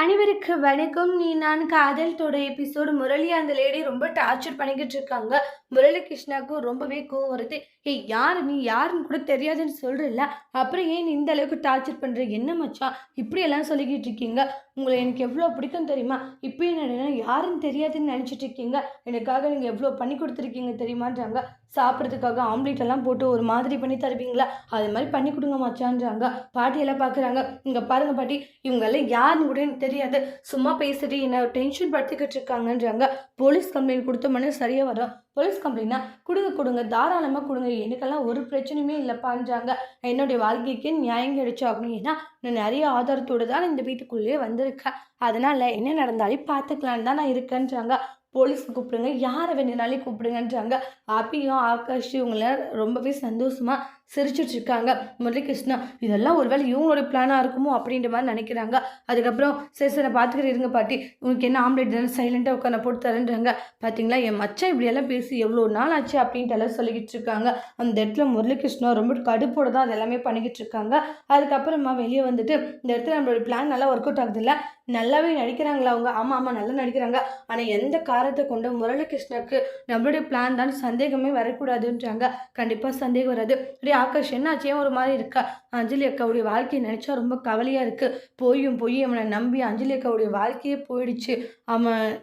அனைவருக்கு வணக்கம். நீ நான் காதல் தோட எபிசோடு முரளி அந்த லேடி ரொம்ப டார்ச்சர் பண்ணிக்கிட்டு இருக்காங்க. முரளி கிருஷ்ணாவுக்கு ரொம்பவே கோவம் வருது. ஏய், யாரு நீ? யாருன்னு கூட தெரியாதுன்னு சொல்றல, அப்புறம் ஏன் இந்த அளவுக்கு டார்ச்சர் பண்ற? என்ன மச்சான் இப்படி எல்லாம் சொல்லிக்கிட்டு இருக்கீங்க? உங்களை எனக்கு எவ்வளோ பிடிக்கும் தெரியுமா? இப்போ என்ன யாருன்னு தெரியாதுன்னு நினச்சிட்டு இருக்கீங்க? எனக்காக நீங்கள் எவ்வளோ பண்ணி கொடுத்துருக்கீங்க தெரியுமான்றாங்க. சாப்பிட்றதுக்காக ஆம்லேட் எல்லாம் போட்டு ஒரு மாதிரி பண்ணி தருவீங்களா? அது மாதிரி பண்ணி கொடுங்க மச்சான்றாங்க. பாட்டியெல்லாம் பார்க்குறாங்க. இங்கே பாருங்க பாட்டி, இவங்கெல்லாம் யாருன்னு கூட எனக்கு தெரியாது, சும்மா பேசிட்டு என்ன டென்ஷன் படுத்திக்கிட்டு இருக்காங்கன்றாங்க. போலீஸ் கம்ப்ளைண்ட் கொடுத்தோம்னா சரியாக வரும். போலீஸ் கம்ப்ளைண்ட்னா கொடுங்க கொடுங்க, தாராளமாக கொடுங்க, எனக்கெல்லாம் ஒரு பிரச்சனையுமே இல்லைப்பான்றாங்க. என்னுடைய வாழ்க்கைக்கு நியாயம் கிடைச்சாகணும். ஏன்னா நான் நிறைய ஆதாரத்தோடு தான் இந்த வீட்டுக்குள்ளேயே வந்திருக்கேன். அதனால் என்ன நடந்தாலும் பார்த்துக்கலான்னு தான் நான் இருக்கேன்றாங்க. போலீஸ் கூப்பிடுங்க, யாரை வேணுனாலும் கூப்பிடுங்கன்றாங்க. அபியும் ஆகாஷ் இவங்கள ரொம்பவே சந்தோஷமாக சிரிச்சிட்டு இருக்காங்க. முரளிகிருஷ்ணா இதெல்லாம் ஒருவேளை இவங்களோட பிளானாக இருக்குமோ அப்படின்ற மாதிரி நினைக்கிறாங்க. அதுக்கப்புறம் சரி சரி பார்த்துக்கிட்டு இருங்க பாட்டி, உங்களுக்கு என்ன ஆம்லேட் தானே சைலண்டாக உட்காந்து போட்டு தரேன்றாங்க. பார்த்தீங்களா என் மச்சான் இப்படியெல்லாம் பேசி எவ்வளோ நாள் ஆச்சு அப்படின்ட்டு எல்லாம் சொல்லிக்கிட்டு இருக்காங்க. அந்த இடத்துல முரளிகிருஷ்ணா ரொம்ப கடுப்போடு தான் அது எல்லாமே பண்ணிக்கிட்டு இருக்காங்க. அதுக்கப்புறமா வெளியே வந்துட்டு இந்த இடத்துல நம்மளோட பிளான் நல்லா ஒர்க் அவுட் ஆகுது இல்லை, நல்லாவே நடிக்கிறாங்களா அவங்க? ஆமாம் ஆமாம் நல்லா நடிக்கிறாங்க. ஆனால் எந்த காரணத்தை கொண்டு முரளிகிருஷ்ணருக்கு நம்மளுடைய பிளான் தான் சந்தேகமே வரக்கூடாதுன்றாங்க. கண்டிப்பாக சந்தேகம் வராது. ஆகாஷ் என்னாச்சே ஒரு மாதிரி இருக்கா? அஞ்சலி அக்காவுடைய வாழ்க்கையை நினச்சா ரொம்ப கவலையாக இருக்குது. போயும் போய் அவனை நம்பி அஞ்சலி அக்காவுடைய வாழ்க்கையே போயிடுச்சு.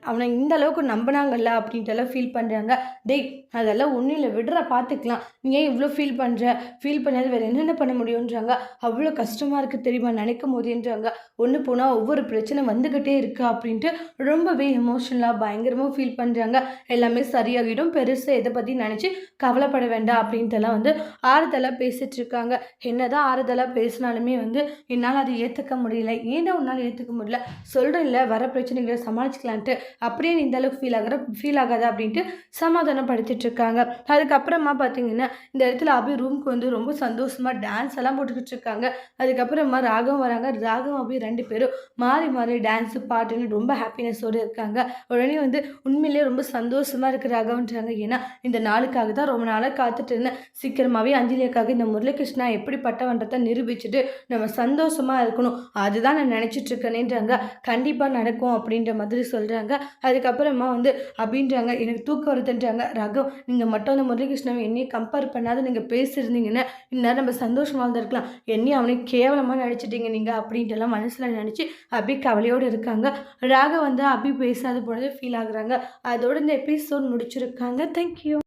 அவனை இந்த அளவுக்கு நம்பினாங்கல்ல அப்படின்ட்டு ஃபீல் பண்ணுறாங்க. டேய் அதெல்லாம் ஒன்றும் இல்லை, விடுற பார்த்துக்கலாம். நீ ஏன் இவ்வளோ ஃபீல் பண்ணுற? ஃபீல் பண்ணாது வேறு என்னென்ன பண்ண முடியுன்றாங்க. அவ்வளோ கஷ்டமாக இருக்குது தெரியுமா நினைக்கும் போதேன்றாங்க. ஒன்று போனால் ஒவ்வொரு பிரச்சனை வந்துக்கிட்டே இருக்கா அப்படின்ட்டு ரொம்பவே எமோஷனலாக பயங்கரமாக ஃபீல் பண்ணுறாங்க. எல்லாமே சரியாகிடும், பெருசாக எதை பற்றி நினச்சி கவலைப்பட வேண்டாம் அப்படின்ட்டுலாம் ஆறுதலாக பேசிகிட்டு இருக்காங்க. என்னதான் ஆறுதலாக பேசினாலுமே என்னால் அதை ஏற்றுக்க முடியல. ஏன்னா உன்னால் ஏற்றுக்க முடியல? சொல்கிறேன் இல்லை, வர பிரச்சனைகளை சமாளிச்சுக்கலான்ட்டு. அப்படியே இந்த அளவுக்கு ஃபீல் ஆகாத அப்படின்ட்டு சமாதானப்படுத்திட்டு இருக்காங்க. அதுக்கப்புறமா பார்த்தீங்கன்னா இந்த இடத்துல அபி ரூமுக்கு ரொம்ப சந்தோஷமாக டான்ஸ் எல்லாம் போட்டுக்கிட்டு இருக்காங்க. அதுக்கப்புறமா ராகம் வராங்க. ராகம் அபி ரெண்டு பேரும் மாறி மாறி டான்ஸு பாட்டுன்னு ரொம்ப ஹாப்பினஸோடு இருக்காங்க. உடனே உண்மையிலேயே ரொம்ப சந்தோஷமாக இருக்கு ராகவன்றாங்க. ஏன்னா இந்த நாளுக்காக தான் ரொம்ப நாளாக காத்துட்டு இருந்தேன். சீக்கிரமாகவே அஞ்சலிக்காக இந்த முரளிகிருஷ்ணா எப்படிப்பட்டவன்றதை நிரூபிச்சுட்டு நம்ம சந்தோஷமாக இருக்கணும், அதுதான் நான் நினச்சிட்டு இருக்கேனேன்றாங்க. கண்டிப்பாக நடக்கும் அப்படின்ற மாதிரி சொல்கிறாங்க. அதுக்கப்புறமா அப்படின்றாங்க எனக்கு தூக்கம் வருதுன்றாங்க. ரகம் நீங்கள் மட்டும் அந்த முரளிகிருஷ்ணாவை என்னையும் கம்பேர் பண்ணாத நீங்கள் பேசியிருந்தீங்கன்னா இந்நேரம் நம்ம சந்தோஷமாக இருந்திருக்கலாம். என்னையும் அவனை கேவலமாக நினச்சிட்டீங்க நீங்கள் அப்படின்ட்டுலாம் மனசில் நினச்சி அபி கவலையோடு இருக்காங்க. ராக அபி பேசாத பொழுது ஃபீல் ஆகுறாங்க. அதோடு இந்த எபிசோட் முடிச்சிருக்காங்க. தேங்க்யூ.